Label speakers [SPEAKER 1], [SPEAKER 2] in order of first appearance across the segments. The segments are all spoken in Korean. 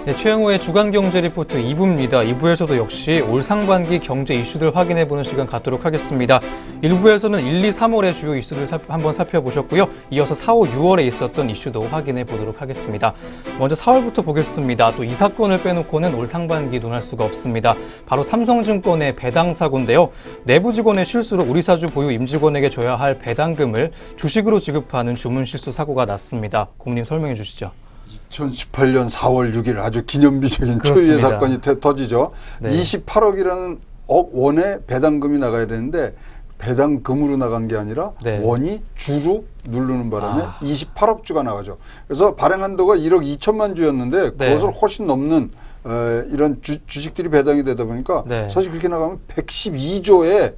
[SPEAKER 1] 네, 최영호의 주간경제 리포트 2부입니다. 2부에서도 역시 올 상반기 경제 이슈들 확인해보는 시간 갖도록 하겠습니다. 1부에서는 1, 2, 3월의 주요 이슈들 한번 살펴보셨고요. 이어서 4, 5, 6월에 있었던 이슈도 확인해보도록 하겠습니다. 먼저 4월부터 보겠습니다. 또 이 사건을 빼놓고는 올 상반기 논할 수가 없습니다. 바로 삼성증권의 배당 사고인데요. 내부 직원의 실수로 우리사주 보유 임직원에게 줘야 할 배당금을 주식으로 지급하는 주문 실수 사고가 났습니다. 고모님 설명해 주시죠.
[SPEAKER 2] 2018년 4월 6일 아주 기념비적인
[SPEAKER 1] 그렇습니다.
[SPEAKER 2] 초유의 사건이 터지죠.
[SPEAKER 1] 네.
[SPEAKER 2] 28억이라는 억 원의 배당금이 나가야 되는데 배당금으로 나간 게 아니라
[SPEAKER 1] 네.
[SPEAKER 2] 원이 주로 누르는 바람에 28억 주가 나가죠. 그래서 발행 한도가 1억 2천만 주였는데
[SPEAKER 1] 네.
[SPEAKER 2] 그것을 훨씬 넘는 이런 주식들이 배당이 되다 보니까
[SPEAKER 1] 네.
[SPEAKER 2] 사실 그렇게 나가면 112조의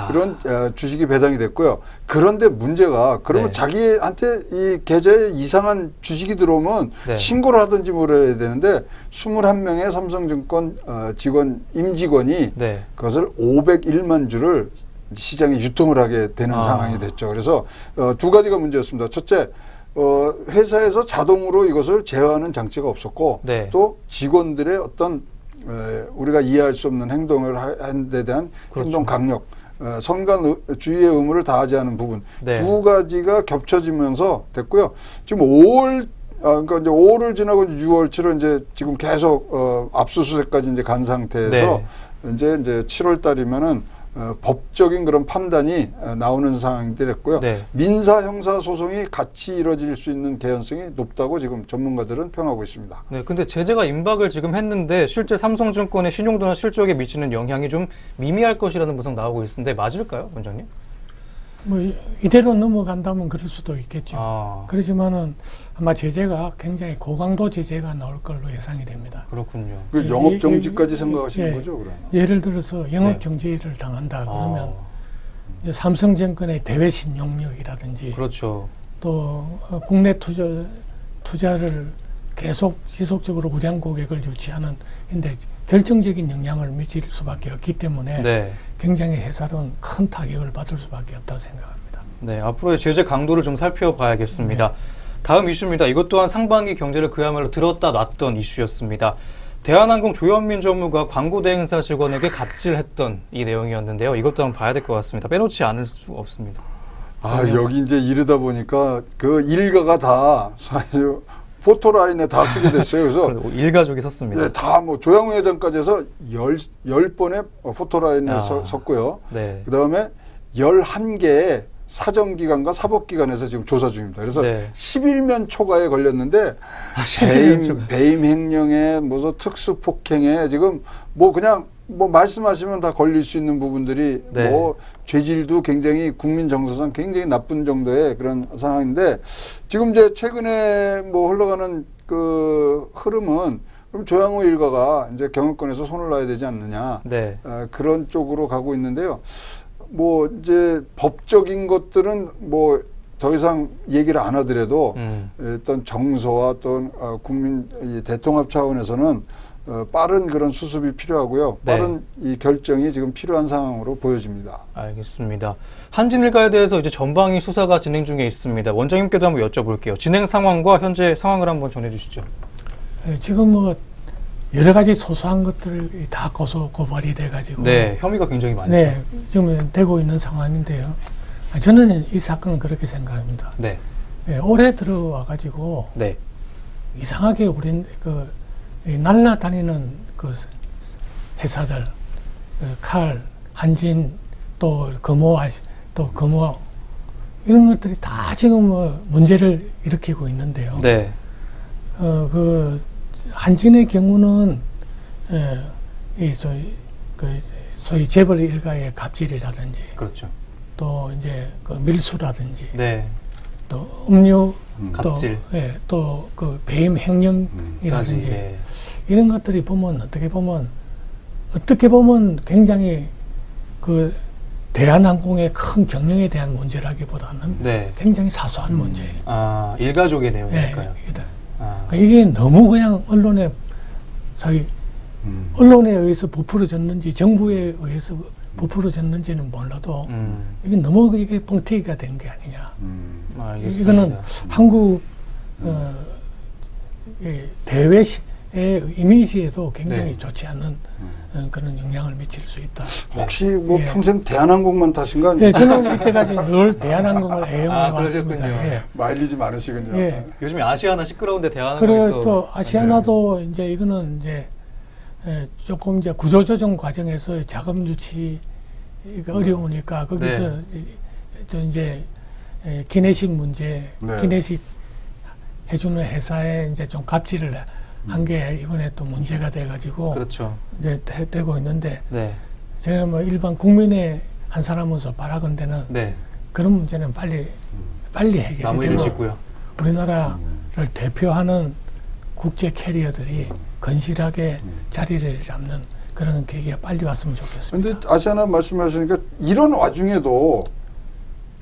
[SPEAKER 2] 그런 주식이 배당이 됐고요. 그런데 문제가 그러면
[SPEAKER 1] 네.
[SPEAKER 2] 자기한테 이 계좌에 이상한 주식이 들어오면
[SPEAKER 1] 네.
[SPEAKER 2] 신고를 하든지 뭘 해야 되는데 21명의 삼성증권 직원 임직원이
[SPEAKER 1] 네.
[SPEAKER 2] 그것을 501만 주를 시장에 유통을 하게 되는 상황이 됐죠. 그래서 두 가지가 문제였습니다. 첫째, 회사에서 자동으로 이것을 제어하는 장치가 없었고
[SPEAKER 1] 네.
[SPEAKER 2] 또 직원들의 어떤 우리가 이해할 수 없는 행동을 한 데 대한
[SPEAKER 1] 그렇죠.
[SPEAKER 2] 행동 강력, 선관주의의 의무를 다하지 않은 부분
[SPEAKER 1] 네.
[SPEAKER 2] 두 가지가 겹쳐지면서 됐고요. 지금 5월 그러니까 이제 5월을 지나고 6월, 7월 이제 지금 계속 압수수색까지 이제 간 상태에서
[SPEAKER 1] 네.
[SPEAKER 2] 이제 7월 달이면은 법적인 그런 판단이 나오는 상황이 됐고요.
[SPEAKER 1] 네.
[SPEAKER 2] 민사 형사 소송이 같이 이뤄질 수 있는 개연성이 높다고 지금 전문가들은 평하고 있습니다.
[SPEAKER 1] 네, 근데 제재가 임박을 지금 했는데 실제 삼성증권의 신용도나 실적에 미치는 영향이 좀 미미할 것이라는 분석 나오고 있는데 맞을까요, 원장님?
[SPEAKER 3] 뭐 이대로 넘어간다면 그럴 수도 있겠죠. 그렇지만은 아마 제재가 굉장히 고강도 제재가 나올 걸로 예상이 됩니다.
[SPEAKER 1] 그렇군요.
[SPEAKER 2] 그 영업 정지까지 생각하시는 거죠, 그럼?
[SPEAKER 3] 예를 들어서 영업 정지를 당한다 그러면 이제 삼성증권의 대외 신용력이라든지
[SPEAKER 1] 그렇죠.
[SPEAKER 3] 또 국내 투자를 계속 지속적으로 우량 고객을 유치하는 인데 결정적인 영향을 미칠 수밖에 없기 때문에
[SPEAKER 1] 네.
[SPEAKER 3] 굉장히 회사는 큰 타격을 받을 수밖에 없다고 생각합니다.
[SPEAKER 1] 네, 앞으로의 제재 강도를 좀 살펴봐야겠습니다. 다음 이슈입니다. 이것 또한 상반기 경제를 그야말로 들었다 놨던 이슈였습니다. 대한항공 조현민 전무가 광고 대행사 직원에게 갑질했던 이 내용이었는데요. 이것도 한번 봐야 될 것 같습니다. 빼놓지 않을 수 없습니다.
[SPEAKER 2] 여기 이제 이르다 보니까 그 일가가 다 사실 포토라인에 다 쓰게 됐어요. 그래서
[SPEAKER 1] 일가족이 섰습니다.
[SPEAKER 2] 네, 다 뭐 조양호 회장까지 해서 10번의 포토라인에 섰고요.
[SPEAKER 1] 네.
[SPEAKER 2] 그 다음에 11개의 사정기관과 사법기관에서 지금 조사 중입니다. 그래서
[SPEAKER 1] 네.
[SPEAKER 2] 11면 초과에 걸렸는데 배임 횡령에 무슨 특수폭행에 지금 뭐 그냥 뭐 말씀하시면 다 걸릴 수 있는 부분들이
[SPEAKER 1] 네.
[SPEAKER 2] 뭐 죄질도 굉장히 국민 정서상 굉장히 나쁜 정도의 그런 상황인데 지금 이제 최근에 뭐 흘러가는 그 흐름은 그럼 조양호 일가가 이제 경영권에서 손을 놔야 되지 않느냐
[SPEAKER 1] 네.
[SPEAKER 2] 그런 쪽으로 가고 있는데요. 뭐 이제 법적인 것들은 뭐 더 이상 얘기를 안 하더라도 어떤 정서와 어떤 국민 이 대통합 차원에서는 빠른 그런 수습이 필요하고요.
[SPEAKER 1] 네.
[SPEAKER 2] 빠른 이 결정이 지금 필요한 상황으로 보여집니다.
[SPEAKER 1] 알겠습니다. 한진일가에 대해서 이제 전방위 수사가 진행 중에 있습니다. 원장님께도 한번 여쭤볼게요. 진행 상황과 현재 상황을 한번 전해주시죠.
[SPEAKER 3] 지금 뭐 여러 가지 소소한 것들이 다 고발이 돼가지고
[SPEAKER 1] 네, 혐의가 굉장히 많죠.
[SPEAKER 3] 네, 지금 되고 있는 상황인데요. 저는 이 사건은 그렇게 생각합니다.
[SPEAKER 1] 네.
[SPEAKER 3] 올해 들어와가지고
[SPEAKER 1] 네.
[SPEAKER 3] 이상하게 우린 날라다니는 그 회사들, 칼, 한진, 또 금호, 이런 것들이 다 지금 뭐 문제를 일으키고 있는데요.
[SPEAKER 1] 네.
[SPEAKER 3] 그 한진의 경우는 소위 재벌 일가의 갑질이라든지,
[SPEAKER 1] 그렇죠.
[SPEAKER 3] 또 이제 그 밀수라든지,
[SPEAKER 1] 네.
[SPEAKER 3] 또 음료,
[SPEAKER 1] 갑질,
[SPEAKER 3] 또 그 배임 횡령이라든지
[SPEAKER 1] 네.
[SPEAKER 3] 이런 것들이 보면 어떻게 보면 굉장히 그 대한항공의 큰 경영에 대한 문제라기보다는
[SPEAKER 1] 네.
[SPEAKER 3] 굉장히 사소한 문제예요.
[SPEAKER 1] 일가족의 내용일까요?
[SPEAKER 3] 그러니까 이게 너무 그냥 언론에 언론에 의해서 부풀어졌는지 정부에 의해서 부풀어졌는지는 몰라도 이게 너무 이게 뻥튀기가 된 게 아니냐.
[SPEAKER 1] 알겠습니다.
[SPEAKER 3] 이거는 한국 대외의 이미지에도 굉장히
[SPEAKER 1] 네.
[SPEAKER 3] 좋지 않은 그런 영향을 미칠 수 있다.
[SPEAKER 2] 혹시 뭐
[SPEAKER 3] 예.
[SPEAKER 2] 평생 대한항공만 타신 거 아니에요?
[SPEAKER 3] 예, 저는 이때까지 늘 대한항공을 애용해 왔습니다.
[SPEAKER 1] 그러셨군요.
[SPEAKER 3] 예.
[SPEAKER 2] 마일리지 많으시군요.
[SPEAKER 3] 예.
[SPEAKER 1] 요즘에 아시아나 시끄러운데 대한항공이
[SPEAKER 3] 그리고 또 아시아나도 이제 이거는 이제 조금 이제 구조조정 과정에서 자금 유치가 어려우니까 거기서
[SPEAKER 1] 네.
[SPEAKER 3] 또 이제 기내식 문제,
[SPEAKER 2] 네.
[SPEAKER 3] 기내식 해주는 회사에 이제 좀 갑질을 한 게 이번에 또 문제가 돼가지고
[SPEAKER 1] 그렇죠.
[SPEAKER 3] 이제 되고 있는데
[SPEAKER 1] 네.
[SPEAKER 3] 제가 뭐 일반 국민의 한 사람으로서 바라건대는
[SPEAKER 1] 네.
[SPEAKER 3] 그런 문제는 빨리 해결이
[SPEAKER 1] 마무리를
[SPEAKER 3] 되고
[SPEAKER 1] 짓고요.
[SPEAKER 3] 우리나라를 대표하는 국제 캐리어들이 건실하게 자리를 잡는 그런 계기가 빨리 왔으면 좋겠습니다.
[SPEAKER 2] 근데 아시아나 말씀하시니까 이런 와중에도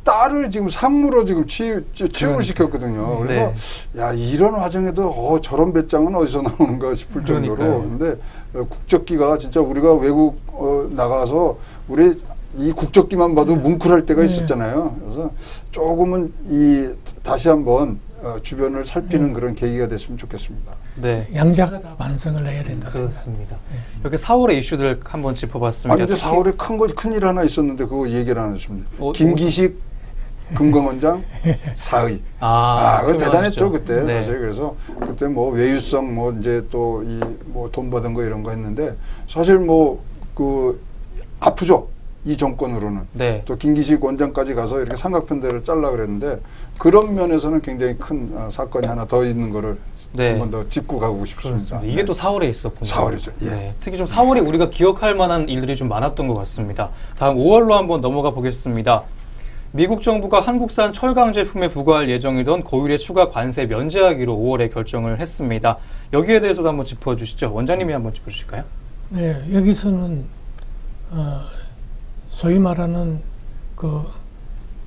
[SPEAKER 2] 딸을 지금 상무로 지금 취업을 시켰거든요. 그래서 야, 이런 와중에도 저런 배짱은 어디서 나오는가 싶을 정도로. 근데 국적기가 진짜 우리가 외국 나가서 우리 이 국적기만 봐도 뭉클할 때가 있었잖아요. 그래서 조금은 다시 한번 주변을 살피는 그런 계기가 됐으면 좋겠습니다.
[SPEAKER 1] 네.
[SPEAKER 3] 양자가 다 반성을 해야 된다 생각합니다.
[SPEAKER 1] 그렇습니다. 이렇게 4월의 이슈들 한번 짚어봤습니다.
[SPEAKER 2] 아니, 근데 4월에 큰일 하나 있었는데 그거 얘기를 안 하셨습니다.
[SPEAKER 1] 김기식
[SPEAKER 2] 금감원장 사의. 그거 대단했죠 그때.
[SPEAKER 1] 네.
[SPEAKER 2] 사실 그래서 그때 뭐 외유성 뭐 이제 또 뭐 돈 받은 거 이런 거 했는데 사실 뭐 아프죠 이 정권으로는.
[SPEAKER 1] 네.
[SPEAKER 2] 또 김기식 원장까지 가서 이렇게 삼각편대를 잘라 그랬는데 그런 면에서는 굉장히 큰 사건이 하나 더 있는 거를 한 번 더 짚고 가고 싶습니다.
[SPEAKER 1] 그렇습니다. 이게 또 4월에 있었군요.
[SPEAKER 2] 4월이죠. 예.
[SPEAKER 1] 네. 특히 좀 4월에 우리가 기억할 만한 일들이 좀 많았던 것 같습니다. 다음 5월로 한번 넘어가 보겠습니다. 미국 정부가 한국산 철강 제품에 부과할 예정이던 고율의 추가 관세 면제하기로 5월에 결정을 했습니다. 여기에 대해서도 한번 짚어주시죠. 원장님이 한번 짚어주실까요?
[SPEAKER 3] 네, 여기서는 소위 말하는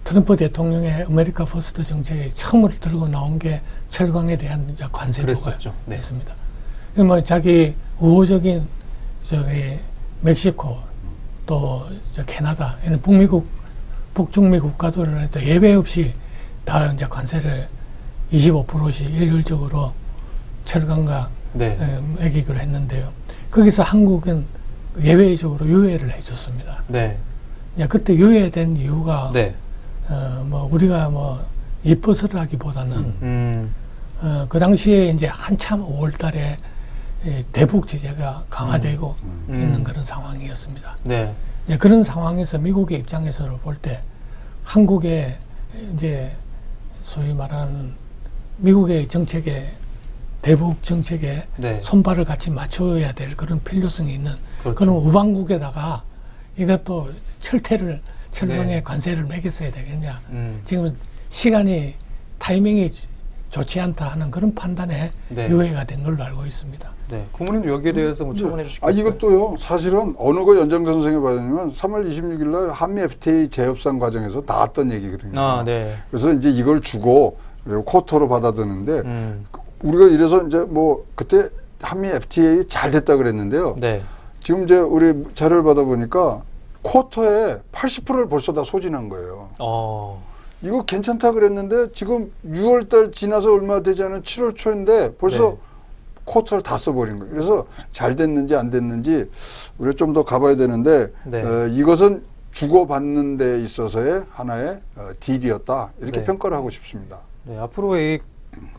[SPEAKER 3] 트럼프 대통령의 아메리카 퍼스트 정책에 처음으로 들고 나온 게 철강에 대한 관세 부과였습니다. 네. 뭐 자기 우호적인 멕시코 또 캐나다 이런 북중미 국가들은 예외 없이 다 이제 관세를 25%씩 일률적으로 철강과 매기기로 했는데요. 거기서 한국은 예외적으로 유예를 해줬습니다. 네. 그때 유예된 이유가 뭐 우리가 뭐 이뻐서라기보다는 그 당시에 이제 한참 5월달에 대북 제재가 강화되고 있는 그런 상황이었습니다. 네. 그런 상황에서 미국의 입장에서 볼 때 한국의 이제 소위 말하는 미국의 정책에 대북 정책에 손발을 같이 맞춰야 될 그런 필요성이 있는 그런 우방국에다가 이것도 철강에 관세를 매겼어야 되겠냐. 지금 시간이 타이밍이 좋지 않다 하는 그런 판단에 유예가 된 걸로 알고 있습니다.
[SPEAKER 1] 네, 국무님도 여기에 대해서 뭐 첨언해 주시겠어요?
[SPEAKER 2] 이것도요. 사실은 어느 거 연장선 선생이 받으면 3월 26일 날 한미 FTA 재협상 과정에서 나왔던 얘기거든요. 그래서 이제 이걸 주고 쿼터로 받아드는데 우리가 이래서 이제 뭐 그때 한미 FTA 잘 됐다 그랬는데요. 지금 이제 우리 자료를 받아보니까 쿼터에 80%를 벌써 다 소진한 거예요. 이거 괜찮다 그랬는데 지금 6월달 지나서 얼마 되지 않은 7월 초인데 벌써 쿼터를 다 써버린 거예요. 그래서 잘 됐는지 안 됐는지 우리가 좀 더 가봐야 되는데 이것은 주고받는 데 있어서의 하나의 딜이었다. 이렇게 평가를 하고 싶습니다.
[SPEAKER 1] 네, 앞으로의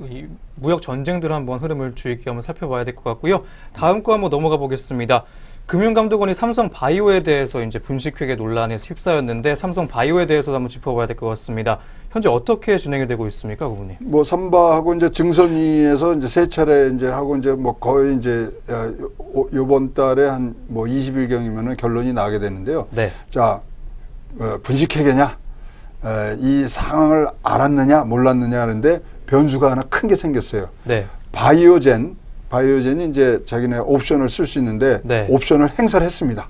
[SPEAKER 1] 이 무역 전쟁들 한번 흐름을 주의 깊게 한번 살펴봐야 될 것 같고요. 다음 거 한번 넘어가 보겠습니다. 금융감독원이 삼성 바이오에 대해서 이제 분식회계 논란에 휩싸였는데 삼성 바이오에 대해서도 한번 짚어봐야 될 것 같습니다. 현재 어떻게 진행이 되고 있습니까, 고문님?
[SPEAKER 2] 뭐 삼바하고 이제 증선위에서 이제 세 차례 이제 하고 이제 뭐 거의 이제 요번 달에 한 뭐 20일경이면은 결론이 나게 되는데요. 자, 분식회계냐? 이 상황을 알았느냐, 몰랐느냐 하는데 변수가 하나 큰 게 생겼어요. 바이오젠이 이제 자기네 옵션을 쓸 수 있는데 옵션을 행사를 했습니다.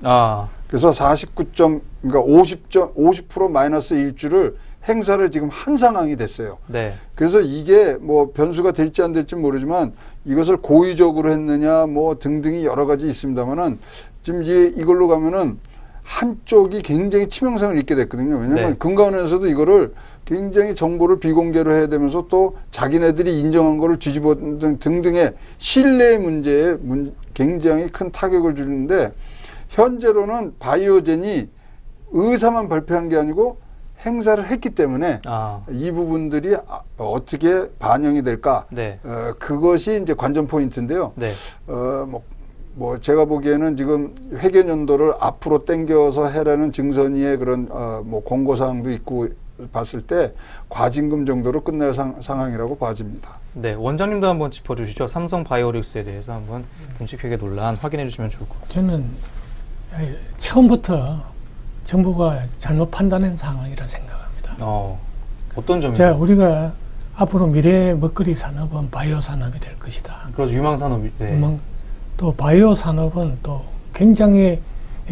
[SPEAKER 2] 그래서 49점, 그러니까 50% 마이너스 1주를 행사를 지금 한 상황이 됐어요.
[SPEAKER 1] 네.
[SPEAKER 2] 그래서 이게 뭐 변수가 될지 안 될지 모르지만 이것을 고의적으로 했느냐 뭐 등등이 여러 가지 있습니다만은 지금 이제 이걸로 가면은 한쪽이 굉장히 치명상을 입게 됐거든요. 왜냐하면
[SPEAKER 1] 네.
[SPEAKER 2] 금감원에서도 이거를 굉장히 정보를 비공개로 해야 되면서 또 자기네들이 인정한 거를 뒤집어 등등의 신뢰 문제에 굉장히 큰 타격을 주는데 현재로는 바이오젠이 의사만 발표한 게 아니고 행사를 했기 때문에 이 부분들이 어떻게 반영이 될까?
[SPEAKER 1] 네.
[SPEAKER 2] 그것이 이제 관전 포인트인데요.
[SPEAKER 1] 네.
[SPEAKER 2] 뭐 제가 보기에는 지금 회계연도를 앞으로 당겨서 해라는 증선위의 그런 뭐 공고사항도 있고 봤을 때 과징금 정도로 끝날 상황이라고 봐집니다.
[SPEAKER 1] 네, 원장님도 한번 짚어주시죠. 삼성 바이오릭스에 대해서 한번 분식회계 논란 확인해 주시면 좋을 것 같습니다.
[SPEAKER 3] 저는 처음부터 정부가 잘못 판단한 상황이라 생각합니다.
[SPEAKER 1] 어떤 점이요?
[SPEAKER 3] 자, 우리가 앞으로 미래 먹거리 산업은 바이오 산업이 될 것이다.
[SPEAKER 1] 그래서 유망 산업이
[SPEAKER 3] 또 바이오 산업은 또 굉장히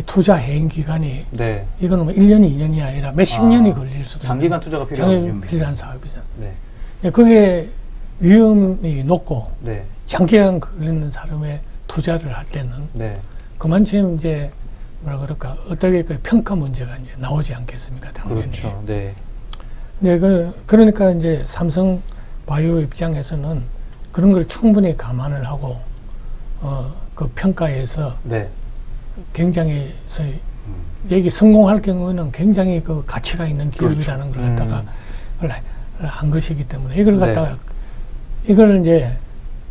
[SPEAKER 3] 투자 해임 기간이 이거는 뭐 1년이 2년이 아니라 몇십 년이 걸릴 수도 있는
[SPEAKER 1] 장기간 투자가
[SPEAKER 3] 필요한 사업이잖아요. 네. 그게 위험이 높고 장기간 걸리는 사람의 투자를 할 때는 그만큼 이제 뭐라 그럴까 어떻게 그 평가 문제가 이제 나오지 않겠습니까, 당연히.
[SPEAKER 1] 그렇죠. 네.
[SPEAKER 3] 네, 그러니까 이제 삼성 바이오 입장에서는 그런 걸 충분히 감안을 하고 그 평가에서 굉장히 이게 성공할 경우에는 굉장히 그 가치가 있는 기업이라는 걸 갖다가 한 것이기 때문에 이걸 갖다가 이걸 이제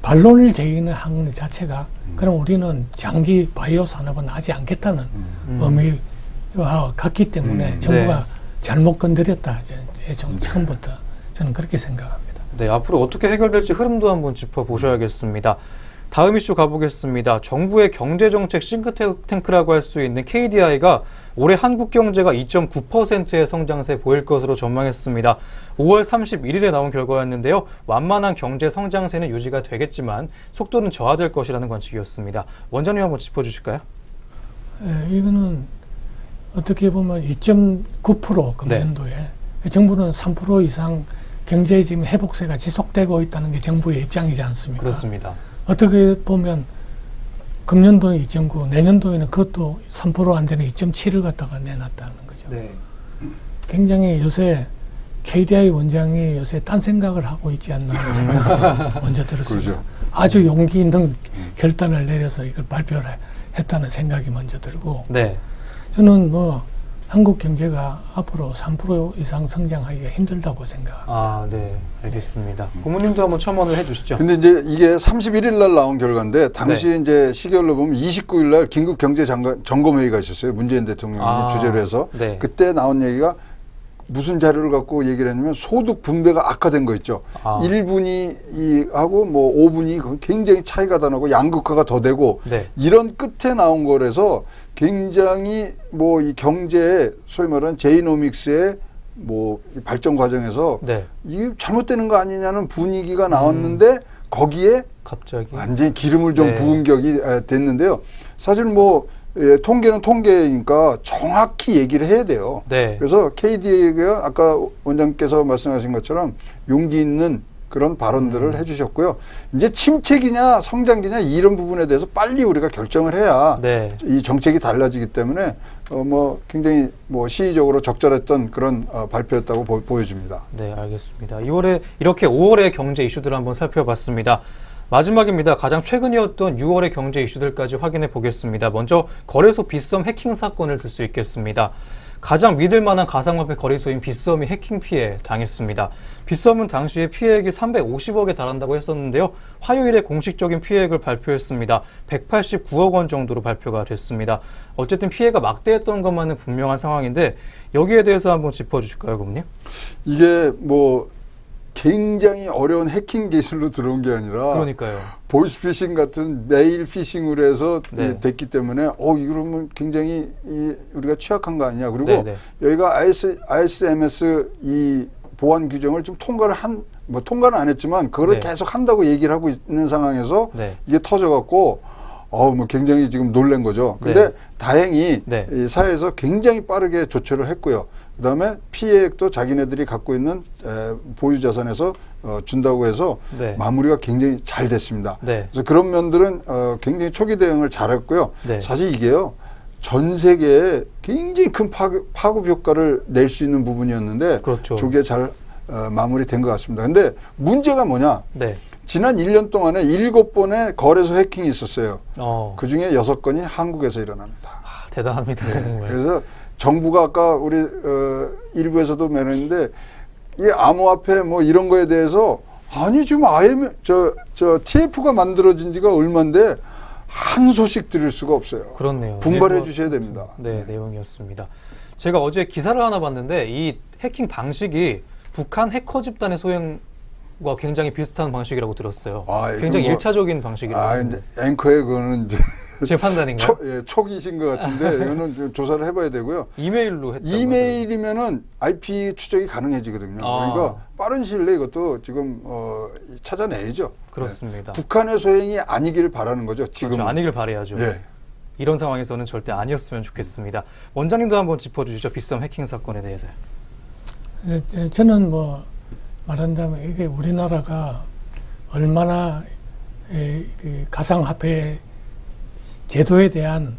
[SPEAKER 3] 반론을 제기는 한 자체가 그럼 우리는 장기 바이오 산업은 하지 않겠다는 의미와 같기 때문에 정부가 잘못 건드렸다. 처음부터 저는 그렇게 생각합니다.
[SPEAKER 1] 네, 앞으로 어떻게 해결될지 흐름도 한번 짚어보셔야겠습니다. 다음 이슈 가보겠습니다. 정부의 경제정책 싱크탱크라고 할 수 있는 KDI가 올해 한국 경제가 2.9%의 성장세 보일 것으로 전망했습니다. 5월 31일에 나온 결과였는데요. 완만한 경제 성장세는 유지가 되겠지만 속도는 저하될 것이라는 관측이었습니다. 원장님 한번 짚어주실까요?
[SPEAKER 3] 네, 이거는 어떻게 보면 2.9% 금년도에 정부는 3% 이상 경제 지금 회복세가 지속되고 있다는 게 정부의 입장이지 않습니까?
[SPEAKER 1] 그렇습니다.
[SPEAKER 3] 어떻게 보면 금년도에 2.9, 내년도에는 그것도 3% 안 되는 2.7을 갖다가 내놨다는 거죠.
[SPEAKER 1] 네.
[SPEAKER 3] 굉장히 요새 KDI 원장이 요새 딴 생각을 하고 있지 않나 하는 생각이 먼저 들었습니다.
[SPEAKER 2] 그렇죠.
[SPEAKER 3] 아주 용기 있는 결단을 내려서 이걸 발표를 했다는 생각이 먼저 들고 저는 뭐 한국 경제가 앞으로 3% 이상 성장하기가 힘들다고 생각합니다.
[SPEAKER 1] 네, 알겠습니다. 고모님도 한번 첨언을 해주시죠.
[SPEAKER 2] 근데 이제 이게 31일 날 나온 결과인데 당시 이제 시계열로 보면 29일 날 긴급 경제 점검회의가 있었어요. 문재인 대통령이 주재로 해서 그때 나온 얘기가 무슨 자료를 갖고 얘기를 했냐면 소득 분배가 악화된 거 있죠. 1분위 하고 뭐 5분위 굉장히 차이가 더 나고 양극화가 더 되고 이런 끝에 나온 거라서 굉장히 뭐 이 경제의 소위 말하는 제이노믹스의 뭐 발전 과정에서 이게 잘못되는 거 아니냐는 분위기가 나왔는데 거기에 갑자기 완전히 기름을 좀 부은 격이 됐는데요. 사실 뭐 통계는 통계니까 정확히 얘기를 해야 돼요. 그래서 KDA가 아까 원장께서 말씀하신 것처럼 용기 있는 그런 발언들을 해주셨고요. 이제 침체기냐 성장기냐 이런 부분에 대해서 빨리 우리가 결정을 해야 이 정책이 달라지기 때문에 뭐 굉장히 뭐 시의적으로 적절했던 그런 발표였다고 보여집니다.
[SPEAKER 1] 네, 알겠습니다. 이렇게 5월의 경제 이슈들을 한번 살펴봤습니다. 마지막입니다. 가장 최근이었던 6월의 경제 이슈들까지 확인해 보겠습니다. 먼저 거래소 빗썸 해킹 사건을 들 수 있겠습니다. 가장 믿을 만한 가상화폐 거래소인 빗썸이 해킹 피해 당했습니다. 빗썸은 당시에 피해액이 350억에 달한다고 했었는데요. 화요일에 공식적인 피해액을 발표했습니다. 189억 원 정도로 발표가 됐습니다. 어쨌든 피해가 막대했던 것만은 분명한 상황인데 여기에 대해서 한번 짚어주실까요, 고모님? 이게
[SPEAKER 2] 뭐 굉장히 어려운 해킹 기술로 들어온 게 아니라
[SPEAKER 1] 그러니까요.
[SPEAKER 2] 보이스피싱 같은 메일 피싱으로 해서 됐기 때문에 이러면 굉장히 우리가 취약한 거 아니냐. 그리고 여기가 ISMS 이 보안 규정을 좀 통과는 안 했지만 그거를 계속 한다고 얘기를 하고 있는 상황에서 이게 터져갖고 뭐 굉장히 지금 놀란 거죠. 근데 다행히 이 사회에서 굉장히 빠르게 조처를 했고요. 그다음에 피해액도 자기네들이 갖고 있는 보유 자산에서 준다고 해서
[SPEAKER 1] 네.
[SPEAKER 2] 마무리가 굉장히 잘 됐습니다.
[SPEAKER 1] 네.
[SPEAKER 2] 그래서 그런 면들은 굉장히 초기 대응을 잘했고요.
[SPEAKER 1] 네.
[SPEAKER 2] 사실 이게요. 전 세계에 굉장히 큰 파급 효과를 낼 수 있는 부분이었는데
[SPEAKER 1] 그렇죠.
[SPEAKER 2] 저게 잘 마무리된 것 같습니다. 근데 문제가 뭐냐?
[SPEAKER 1] 네.
[SPEAKER 2] 지난 1년 동안에 7번의 거래소 해킹이 있었어요. 그중에 6건이 한국에서 일어납니다.
[SPEAKER 1] 대단합니다.
[SPEAKER 2] 네. 그래서 정부가 아까 우리 일부에서도 말했는데 이 암호화폐 뭐 이런 거에 대해서 아니 지금 저 TF가 만들어진 지가 얼마인데 한 소식 들을 수가 없어요.
[SPEAKER 1] 그렇네요.
[SPEAKER 2] 분발해 주셔야 됩니다.
[SPEAKER 1] 네, 내용이었습니다. 제가 어제 기사를 하나 봤는데 이 해킹 방식이 북한 해커 집단의 소행과 굉장히 비슷한 방식이라고 들었어요. 굉장히 일차적인 방식이라고.
[SPEAKER 2] 이제 앵커의 그거는 이제
[SPEAKER 1] 제 판단인가요?
[SPEAKER 2] 촉이신 것 같은데 이거는 좀 조사를 해봐야 되고요.
[SPEAKER 1] 이메일로 했다고
[SPEAKER 2] 이메일이면은 IP 추적이 가능해지거든요. 그러니까 빠른 시일 내에 이것도 지금 찾아내야죠.
[SPEAKER 1] 그렇습니다.
[SPEAKER 2] 네. 북한의 소행이 아니길 바라는 거죠. 지금
[SPEAKER 1] 그렇죠. 아니길 바라야죠.
[SPEAKER 2] 네.
[SPEAKER 1] 이런 상황에서는 절대 아니었으면 좋겠습니다. 원장님도 한번 짚어주시죠. 빗썸 해킹 사건에 대해서.
[SPEAKER 3] 저는 뭐 말한다면 이게 우리나라가 얼마나 그 가상화폐 제도에 대한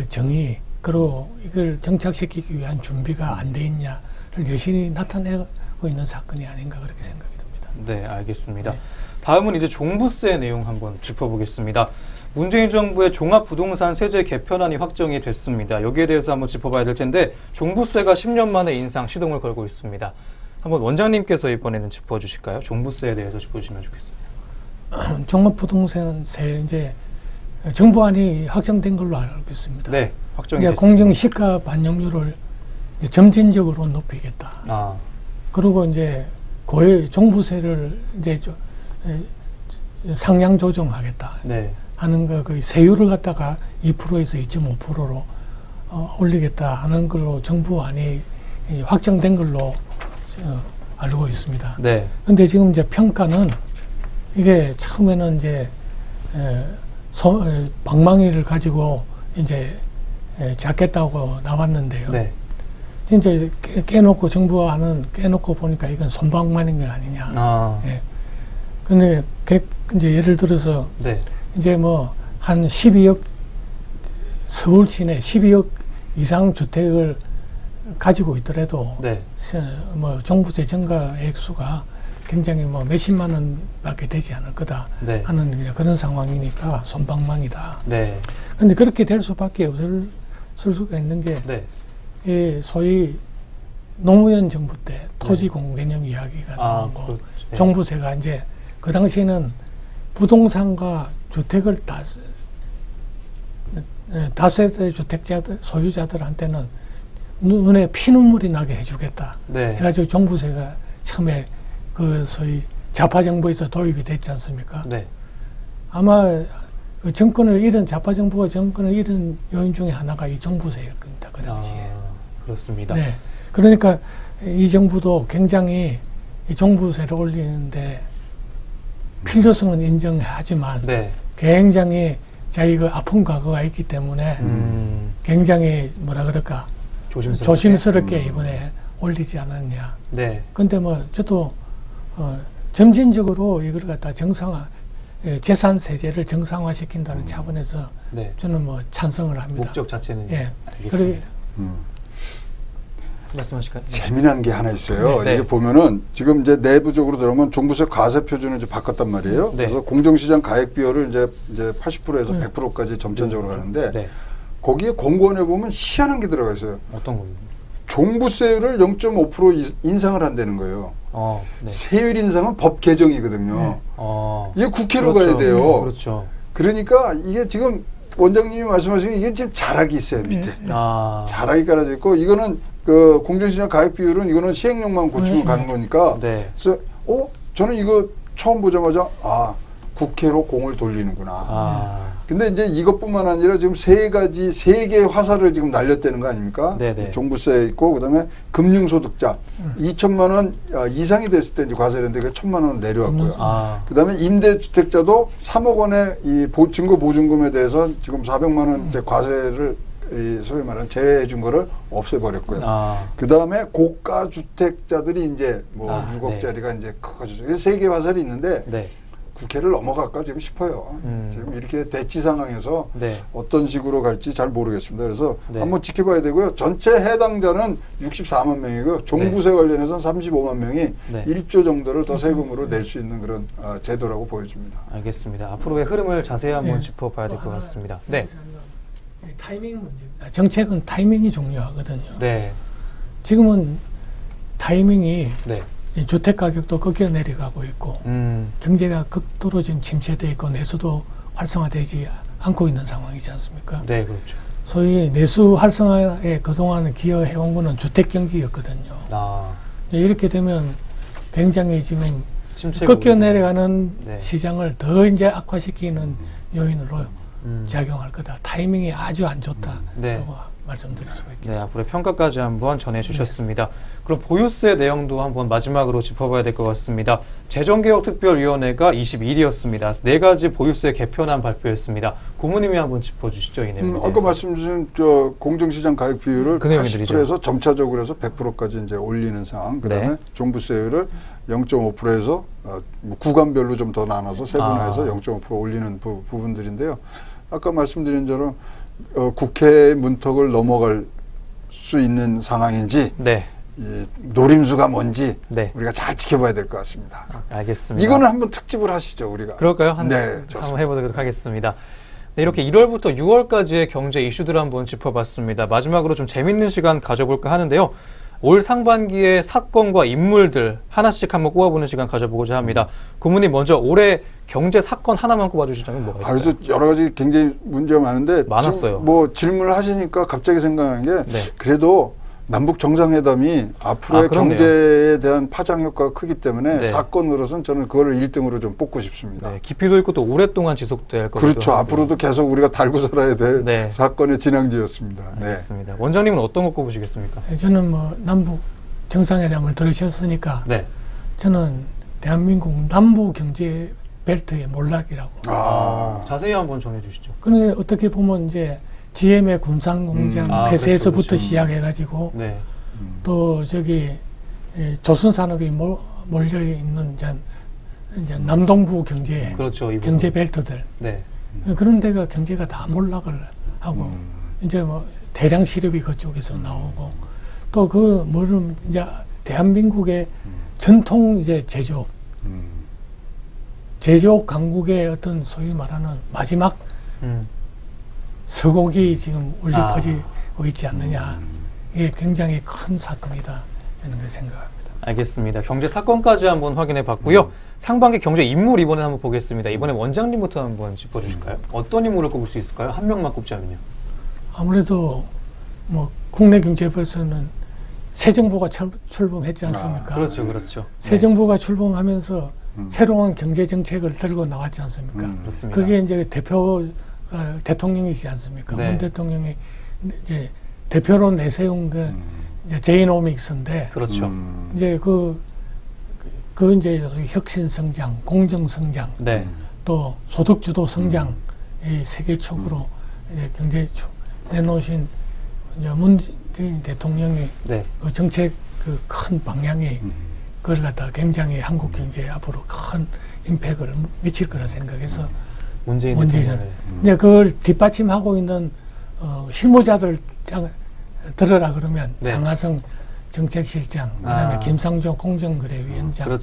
[SPEAKER 3] 정의 그리고 이걸 정착시키기 위한 준비가 안 돼 있냐를 여실히 나타내고 있는 사건이 아닌가 그렇게 생각이 듭니다.
[SPEAKER 1] 네, 알겠습니다. 네. 다음은 이제 종부세 내용 한번 짚어보겠습니다. 문재인 정부의 종합부동산 세제 개편안이 확정이 됐습니다. 여기에 대해서 한번 짚어봐야 될 텐데 종부세가 10년 만에 인상 시동을 걸고 있습니다. 한번 원장님께서 이번에는 짚어주실까요? 종부세에 대해서 짚어주시면 좋겠습니다.
[SPEAKER 3] 종합부동산세 이제 정부안이 확정된 걸로 알고 있습니다.
[SPEAKER 1] 네, 확정이 됐습니다.
[SPEAKER 3] 공정 시가 반영률을 이제 점진적으로 높이겠다. 그리고 이제 고액 종부세를 이제 상향 조정하겠다.
[SPEAKER 1] 네.
[SPEAKER 3] 하는 그 세율을 갖다가 2%에서 2.5%로 올리겠다 하는 걸로 정부안이 확정된 걸로 알고 있습니다.
[SPEAKER 1] 네.
[SPEAKER 3] 근데 지금 이제 평가는 이게 처음에는 이제 방망이를 가지고 이제 잡겠다고 나왔는데요. 네. 진짜 깨놓고 정부안은 깨놓고 보니까 이건 손방망인 게 아니냐. 예. 근데 이제 예를 들어서 네. 이제 뭐 한 12억 서울 시내 12억 이상 주택을 가지고 있더라도 네. 뭐 종부세 증가 액수가 굉장히 뭐 몇십만 원밖에 되지 않을 거다 네. 하는 그런 상황이니까 손방망이다. 네. 근데 그렇게 될 수밖에 없을 수가 있는 게 네. 이 소위 노무현 정부 때 토지 공개념 이야기가 나오고 네. 종부세가 이제 그 당시에는 부동산과 주택을 다세대 주택자들 소유자들한테는 눈에 피눈물이 나게 해주겠다. 네. 해가지고 종부세가 처음에 그 소위 좌파 정부에서 도입이 됐지 않습니까? 네. 아마 그 좌파 정부가 정권을 잃은 요인 중에 하나가 이 종부세일 겁니다. 그 당시에.
[SPEAKER 1] 그렇습니다.
[SPEAKER 3] 네. 그러니까 이 정부도 굉장히 이 종부세를 올리는데 필요성은 인정하지만 네. 굉장히 자기가 아픈 과거가 있기 때문에 굉장히 뭐라 그럴까 조심스럽게 이번에 올리지 않았냐. 네. 근데 뭐 저도 점진적으로 이걸 갖다 재산 세제를 정상화시킨다는 차원에서 네. 저는 뭐 찬성을 합니다.
[SPEAKER 1] 목적 자체는
[SPEAKER 3] 예.
[SPEAKER 1] 알겠습니다. 말씀하실까요?
[SPEAKER 2] 재미난 게 하나 있어요.
[SPEAKER 1] 네.
[SPEAKER 2] 이게 보면은 지금 이제 내부적으로 들어오면 종부세 과세 표준을 이제 바꿨단 말이에요.
[SPEAKER 1] 네.
[SPEAKER 2] 그래서 공정시장 가액 비율을 이제 80%에서 100%까지 점천적으로 가는데
[SPEAKER 1] 네.
[SPEAKER 2] 거기에 공고원에 보면 희한한 게 들어가 있어요.
[SPEAKER 1] 어떤 거요?
[SPEAKER 2] 종부세율을 0.5% 인상을 한다는 거예요.
[SPEAKER 1] 네.
[SPEAKER 2] 세율 인상은 법 개정이거든요. 이게 국회로
[SPEAKER 1] 그렇죠.
[SPEAKER 2] 가야 돼요.
[SPEAKER 1] 그렇죠.
[SPEAKER 2] 그러니까 이게 지금 원장님이 말씀하신 이게 지금 자락이 있어요 밑에. 자락이 깔아져 있고 이거는 그 공정시장 가액 비율은 이거는 시행령만 고치면 가는 거니까. 네. 그래서 저는 이거 처음 보자마자 국회로 공을 돌리는구나. 근데 이제 이것뿐만 아니라 지금 세 개의 화살을 지금 날렸다는 거 아닙니까? 종부세 있고 그다음에 금융소득자 2천만 원 이상이 됐을 때 이제 과세인데 그 1,000만 원 내려왔고요. 그다음에 임대주택자도 3억 원의 이 증거 보증금에 대해서 지금 400만 원 이제 과세를 소위 말하는 제외해 준 거를 없애버렸고요. 그 다음에 고가 주택자들이 이제 뭐 6억짜리가 이제 커져서 3개 화살이 있는데 국회를 넘어갈까 지금 싶어요. 지금 이렇게 대치 상황에서 어떤 식으로 갈지 잘 모르겠습니다. 그래서 한번 지켜봐야 되고요. 전체 해당자는 64만 명이고요. 종부세 관련해서는 35만 명이 1조 정도를 더 세금으로 낼 수 있는 그런 제도라고 보여집니다.
[SPEAKER 1] 알겠습니다. 앞으로의 흐름을 자세히 한번 짚어봐야 될 것 같습니다.
[SPEAKER 3] 타이밍 문제입니다. 정책은 타이밍이 중요하거든요. 지금은 타이밍이 주택 가격도 꺾여 내려가고 있고 경제가 극도로 지금 침체되어 있고 내수도 활성화되지 않고 있는 상황이지 않습니까?
[SPEAKER 1] 그렇죠.
[SPEAKER 3] 소위 내수 활성화에 그동안 기여해온 거는 주택 경기였거든요. 이렇게 되면 굉장히 지금 꺾여 내려가는 시장을 더 이제 악화시키는 요인으로 작용할 거다. 타이밍이 아주 안 좋다라고 말씀드릴 수가 있겠습니다.
[SPEAKER 1] 앞으로 평가까지 한번 전해주셨습니다. 그럼 보유세 내용도 한번 마지막으로 짚어봐야 될 것 같습니다. 재정개혁특별위원회가 22일이었습니다. 4가지 보유세 개편안 발표했습니다. 고모님이 한번 짚어주시죠. 이 내용에
[SPEAKER 2] 아까 말씀 주신 공정시장 가격 비율을 80%에서 점차적으로 해서 100%까지 이제 올리는 상황. 그다음에 종부세율을 0.5%에서 구간별로 좀 더 나눠서 세분화해서 0.5% 올리는 부분들인데요. 아까 말씀드린 대로 국회 문턱을 넘어갈 수 있는 상황인지 이 노림수가 뭔지 우리가 잘 지켜봐야 될 것 같습니다.
[SPEAKER 1] 알겠습니다.
[SPEAKER 2] 이거는 한번 특집을 하시죠, 우리가.
[SPEAKER 1] 그럴까요? 한번 해보도록 하겠습니다. 이렇게 1월부터 6월까지의 경제 이슈들을 한번 짚어봤습니다. 마지막으로 좀 재밌는 시간 가져볼까 하는데요. 올 상반기의 사건과 인물들 하나씩 한번 꼽아보는 시간 가져보고자 합니다. 고모님 먼저 올해 경제 사건 하나만 꼽아주시자면 뭐가 있을까요?
[SPEAKER 2] 그래서 여러 가지 굉장히 문제가 많은데
[SPEAKER 1] 많았어요.
[SPEAKER 2] 뭐 질문을 하시니까 갑자기 생각나는 게 그래도 남북 정상회담이 앞으로의 경제에 대한 파장 효과가 크기 때문에 사건으로서는 저는 그거를 1등으로 좀 뽑고 싶습니다.
[SPEAKER 1] 깊이도 있고 또 오랫동안 지속될 거죠.
[SPEAKER 2] 그렇죠. 앞으로도 계속 우리가 달고 살아야 될 사건의 진앙지였습니다.
[SPEAKER 1] 알겠습니다. 원장님은 어떤 거 꼽으시겠습니까?
[SPEAKER 3] 저는 뭐 남북 정상회담을 들으셨으니까 저는 대한민국 남북 경제 벨트의 몰락이라고.
[SPEAKER 1] 자세히 한번 전해주시죠.
[SPEAKER 3] 그런데 어떻게 보면 이제 GM의 군산공장 폐쇄에서부터 시작해가지고 또 저기 조선산업이 몰려 있는 이제 남동부 경제 경제 벨트들 그런 데가 경제가 다 몰락을 하고 이제 뭐 대량 실업이 그쪽에서 나오고 또 그 뭐를 이제 대한민국의 전통 이제 제조업 강국의 어떤 소위 말하는 마지막 서곡이 지금 울려 퍼지고 있지 않느냐. 이게 굉장히 큰 사건이다. 이런 걸 생각합니다.
[SPEAKER 1] 알겠습니다. 경제 사건까지 한번 확인해 봤고요. 상반기 경제 인물 이번에 한번 보겠습니다. 이번에 원장님부터 한번 짚어주실까요? 어떤 인물을 꼽을 수 있을까요? 한 명만 꼽자면요.
[SPEAKER 3] 아무래도 뭐 국내 경제에서는 새 정부가 출범했지 않습니까?
[SPEAKER 1] 그렇죠.
[SPEAKER 3] 새 정부가 출범하면서 새로운 경제 정책을 들고 나왔지 않습니까?
[SPEAKER 1] 그렇습니다.
[SPEAKER 3] 그게 이제 대통령이지 않습니까? 문 대통령이 이제 대표로 내세운 그 이제 제이노믹스인데, 이제 그 이제 혁신 성장, 공정 성장, 또 소득 주도 성장 이 세계 촉으로 이제 경제 내놓으신 이제 문재인 대통령이 그 정책 그 큰 방향이 그걸 갖다 굉장히 한국 경제에 앞으로 큰 임팩트를 미칠 거라 생각해서
[SPEAKER 1] 문재인 대통령
[SPEAKER 3] 이제 그걸 뒷받침하고 있는 실무자들 들으라 그러면 장하성 정책실장, 그다음에 김상조 공정거래위원장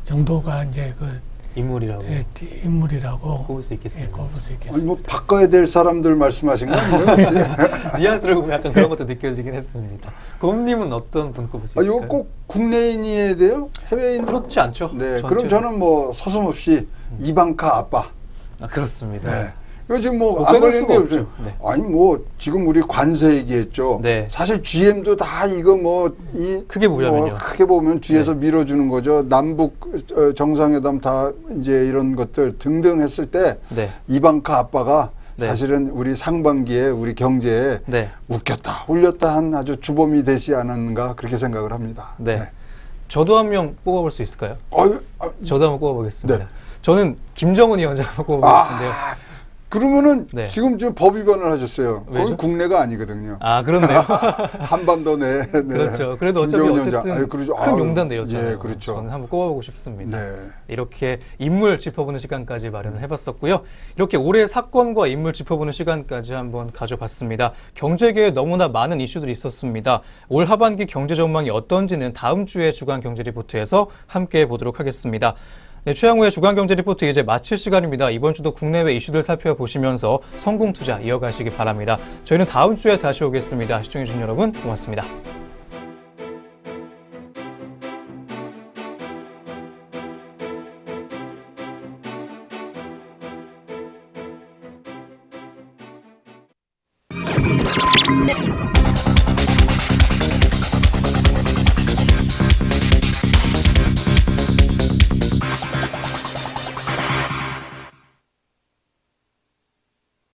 [SPEAKER 3] 정도가 이제 그 인물이라고
[SPEAKER 1] 꼽을 수 있겠습니다.
[SPEAKER 2] 아니 뭐 바꿔야 될 사람들 말씀하신 거 아니에요?
[SPEAKER 1] 뉘앙스를 보면 약간 그런 것도 느껴지긴 했습니다. 고모님은 어떤 분 꼽을 수 있을까요?
[SPEAKER 2] 이거 꼭 국내인이어야 돼요? 해외인?
[SPEAKER 1] 그렇지 않죠.
[SPEAKER 2] 그럼 저는 뭐 서슴없이 이방카 아빠.
[SPEAKER 1] 그렇습니다.
[SPEAKER 2] 이거 지금 뭐 안 걸리는 게 없어요. 아니 뭐 지금 우리 관세 얘기했죠. 사실 GM도 다 이거
[SPEAKER 1] 크게 보자면요.
[SPEAKER 2] 크게 보면 뒤에서 밀어주는 거죠. 남북 정상회담 다 이제 이런 것들 등등 했을 때 이방카 아빠가 사실은 우리 상반기에 우리 경제에 웃겼다, 울렸다 한 아주 주범이 되지 않았는가 그렇게 생각을 합니다.
[SPEAKER 1] 저도 한 명 뽑아볼 수 있을까요? 저도 한번 꼽아보겠습니다. 저는 김정은 위원장 뽑아보고 싶은데요.
[SPEAKER 2] 그러면은
[SPEAKER 1] 네.
[SPEAKER 2] 지금 법 위반을 하셨어요.
[SPEAKER 1] 왜죠?
[SPEAKER 2] 거기 국내가 아니거든요.
[SPEAKER 1] 아, 그렇네요.
[SPEAKER 2] 한반도 내. 네.
[SPEAKER 1] 그렇죠. 그래도 어차피
[SPEAKER 2] 김정은
[SPEAKER 1] 어쨌든
[SPEAKER 2] 위원장. 그러죠.
[SPEAKER 1] 큰 용단 내렸잖아요.
[SPEAKER 2] 예, 그렇죠.
[SPEAKER 1] 저는 한번 꼽아보고 싶습니다.
[SPEAKER 2] 네.
[SPEAKER 1] 이렇게 인물 짚어보는 시간까지 마련을 해봤었고요. 이렇게 올해 사건과 인물 짚어보는 시간까지 한번 가져봤습니다. 경제계에 너무나 많은 이슈들이 있었습니다. 올 하반기 경제 전망이 어떤지는 다음 주에 주간 경제 리포트에서 함께 보도록 하겠습니다. 네, 최양호의 주간 경제 리포트 이제 마칠 시간입니다. 이번 주도 국내외 이슈들 살펴보시면서 성공 투자 이어가시기 바랍니다. 저희는 다음 주에 다시 오겠습니다. 시청해주신 여러분 고맙습니다.